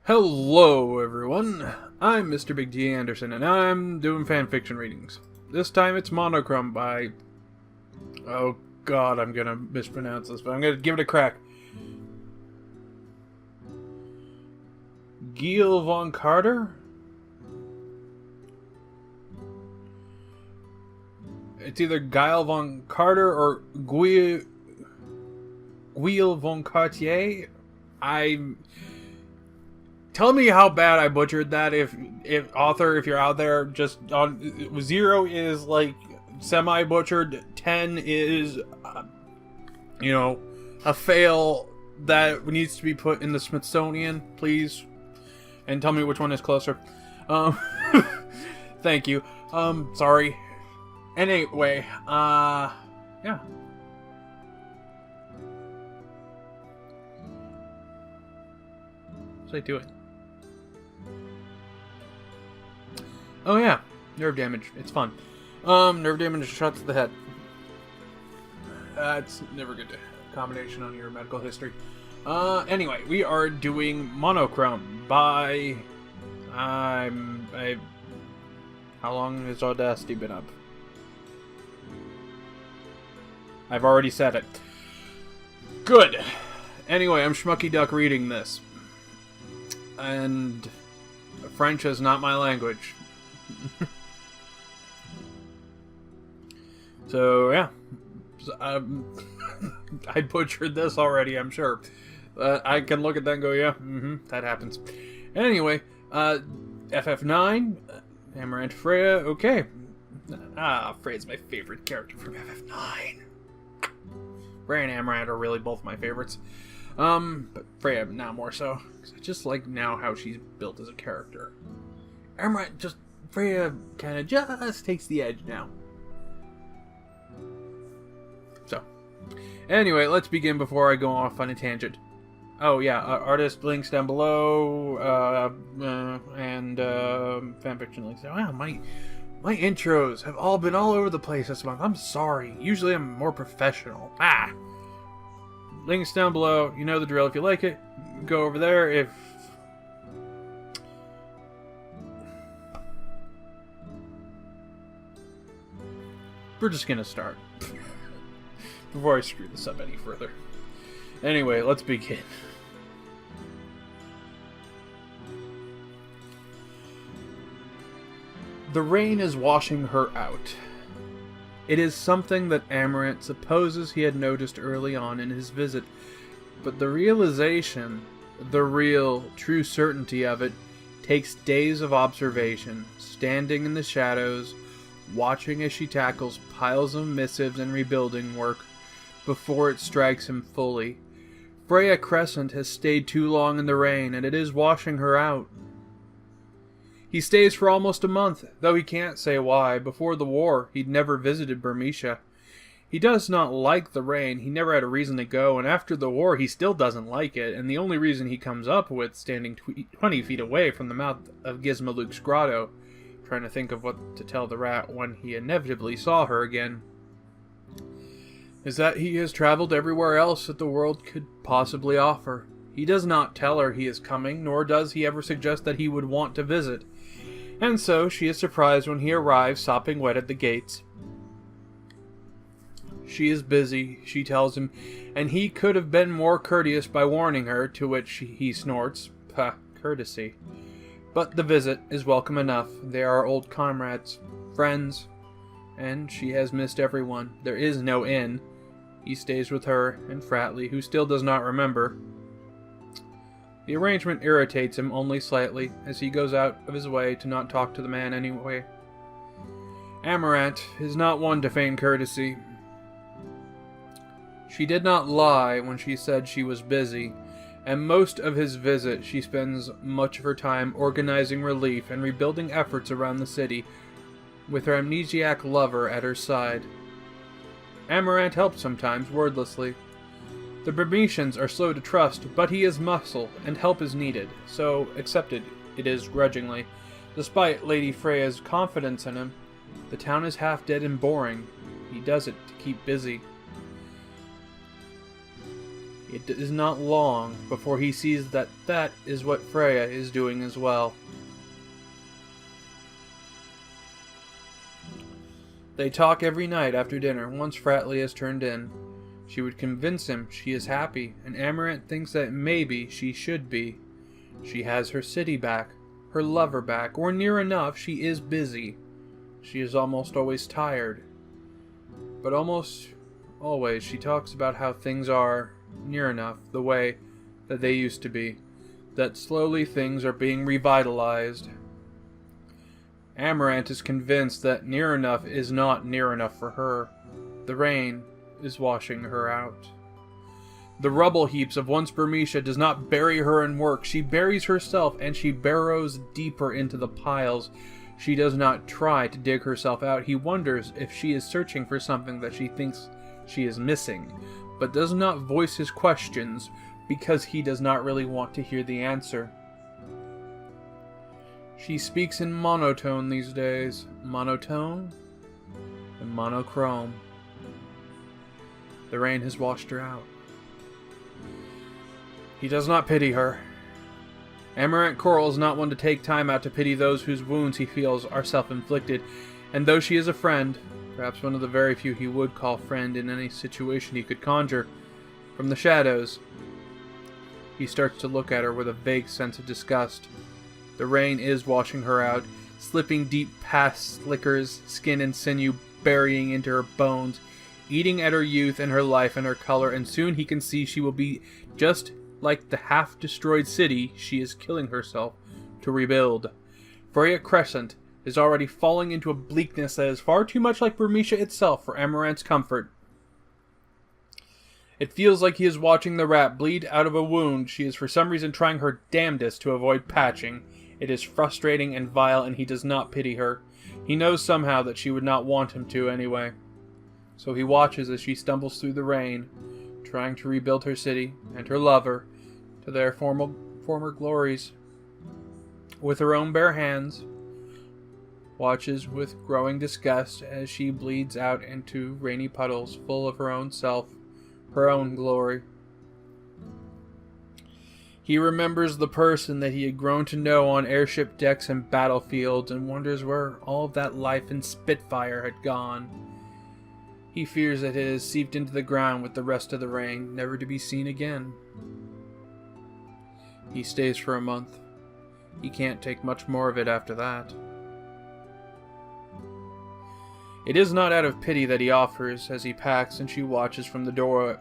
Hello everyone, I'm Mr. Big T Anderson and I'm doing fanfiction readings. This time it's Monochrome by... oh god, I'm gonna mispronounce this, but I'm gonna give it a crack. Guille von Carter? It's either Guille von Carter or Guille von Cartier. Tell me how bad I butchered that. If author, if you're out there, just on 0 is like semi butchered, 10 is a fail that needs to be put in the Smithsonian, please, and tell me which one is closer. Thank you. Sorry. Anyway, yeah. Say do it. Oh yeah, nerve damage. It's fun. Nerve damage shots to the head. It's never good combination on your medical history. Anyway, we are doing Monochrome by... how long has Audacity been up? I've already said it. Good. Anyway, I'm Schmucky Duck reading this. And French is not my language. So, yeah. I butchered this already, I'm sure. I can look at that and go, yeah, that happens. Anyway, FF9, Amaranth Freya, okay. Freya's my favorite character from FF9. Freya and Amaranth are really both my favorites. But Freya now more so. Because I just like now how she's built as a character. Amaranth just... Freya kind of just takes the edge now. So, anyway, let's begin before I go off on a tangent. Oh yeah, artist links down below, and fanfiction links. Wow, my intros have all been all over the place this month. I'm sorry. Usually I'm more professional. Links down below. You know the drill. If you like it, go over there. If we're just gonna start before I screw this up any further. Anyway, let's begin. The rain is washing her out. It is something that Amaranth supposes he had noticed early on in his visit, but the realization, the real, true certainty of it, takes days of observation, standing in the shadows, watching as she tackles piles of missives and rebuilding work before it strikes him fully. Freya Crescent has stayed too long in the rain, and it is washing her out. He stays for almost a month, though he can't say why. Before the war, he'd never visited Burmecia. He does not like the rain, he never had a reason to go, and after the war he still doesn't like it, and the only reason he comes up with, standing 20 feet away from the mouth of Gizmaluk's grotto, trying to think of what to tell the rat when he inevitably saw her again, is that he has traveled everywhere else that the world could possibly offer. He does not tell her he is coming, nor does he ever suggest that he would want to visit. And so she is surprised when he arrives sopping wet at the gates. She is busy, she tells him, and he could have been more courteous by warning her, to which he snorts, "Pah, courtesy." But the visit is welcome enough. They are old comrades, friends, and she has missed everyone. There is no inn. He stays with her and Fratley, who still does not remember. The arrangement irritates him only slightly, as he goes out of his way to not talk to the man anyway. Amaranth is not one to feign courtesy. She did not lie when she said she was busy, and most of his visit she spends much of her time organizing relief and rebuilding efforts around the city, with her amnesiac lover at her side. Amaranth helps sometimes, wordlessly. The Burmecians are slow to trust, but he is muscle, and help is needed, so accepted it is grudgingly. Despite Lady Freya's confidence in him, the town is half dead and boring. He does it to keep busy. It is not long before he sees that that is what Freya is doing as well. They talk every night after dinner, once Fratley has turned in. She would convince him she is happy, and Amaranth thinks that maybe she should be. She has her city back, her lover back, or near enough. She is busy. She is almost always tired. But almost always she talks about how things are near enough the way that they used to be, that slowly things are being revitalized. Amaranth is convinced that near enough is not near enough for her. The rain is washing her out. The rubble heaps of once Burmecia does not bury her in work. She buries herself, and she burrows deeper into the piles. She does not try to dig herself out. He wonders if she is searching for something that she thinks she is missing, but does not voice his questions because he does not really want to hear the answer. She speaks in monotone these days. Monotone and monochrome. The rain has washed her out. He does not pity her. Amaranth Coral is not one to take time out to pity those whose wounds he feels are self-inflicted, and though she is a friend, perhaps one of the very few he would call friend in any situation he could conjure, from the shadows, he starts to look at her with a vague sense of disgust. The rain is washing her out, slipping deep past Slicker's skin and sinew, burying into her bones, eating at her youth and her life and her color, and soon he can see she will be just like the half-destroyed city she is killing herself to rebuild. Freya Crescent is already falling into a bleakness that is far too much like Burmecia itself for Amaranth's comfort. It feels like he is watching the rat bleed out of a wound she is for some reason trying her damnedest to avoid patching. It is frustrating and vile, and he does not pity her. He knows somehow that she would not want him to anyway. So he watches as she stumbles through the rain, trying to rebuild her city and her lover to their former glories. With her own bare hands, watches with growing disgust as she bleeds out into rainy puddles full of her own self, her own glory. He remembers the person that he had grown to know on airship decks and battlefields, and wonders where all of that life and Spitfire had gone. He fears that it has seeped into the ground with the rest of the rain, never to be seen again. He stays for a month. He can't take much more of it after that. It is not out of pity that he offers as he packs and she watches from the door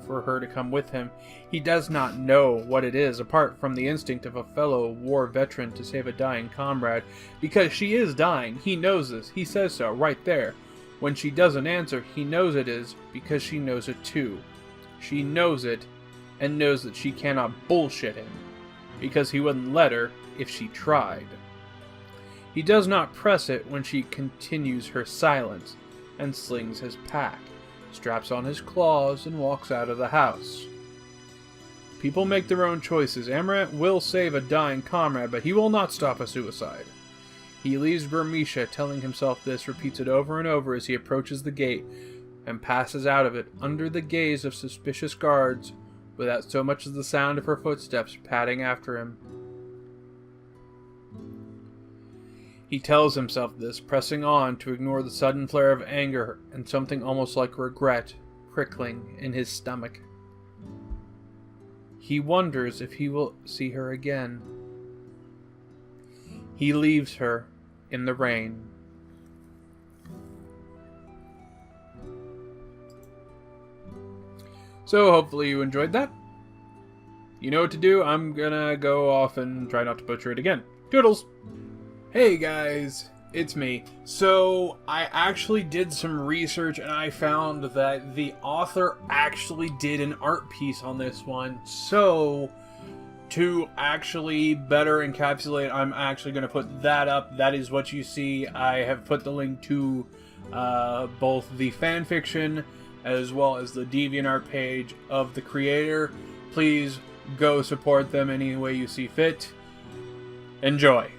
for her to come with him. He does not know what it is, apart from the instinct of a fellow war veteran to save a dying comrade. Because she is dying. He knows this. He says so right there. When she doesn't answer, he knows it is because she knows it too. She knows it and knows that she cannot bullshit him because he wouldn't let her if she tried. He does not press it when she continues her silence and slings his pack, straps on his claws, and walks out of the house. People make their own choices. Amaranth will save a dying comrade, but he will not stop a suicide. He leaves Burmecia telling himself this, repeats it over and over as he approaches the gate, and passes out of it under the gaze of suspicious guards, without so much as the sound of her footsteps padding after him. He tells himself this, pressing on to ignore the sudden flare of anger and something almost like regret prickling in his stomach. He wonders if he will see her again. He leaves her in the rain. So hopefully you enjoyed that. You know what to do. I'm gonna go off and try not to butcher it again. Toodles! Hey guys, it's me. So I actually did some research and I found that the author actually did an art piece on this one. So to actually better encapsulate, I'm actually going to put that up. That is what you see. I have put the link to both the fanfiction as well as the DeviantArt page of the creator. Please go support them any way you see fit. Enjoy.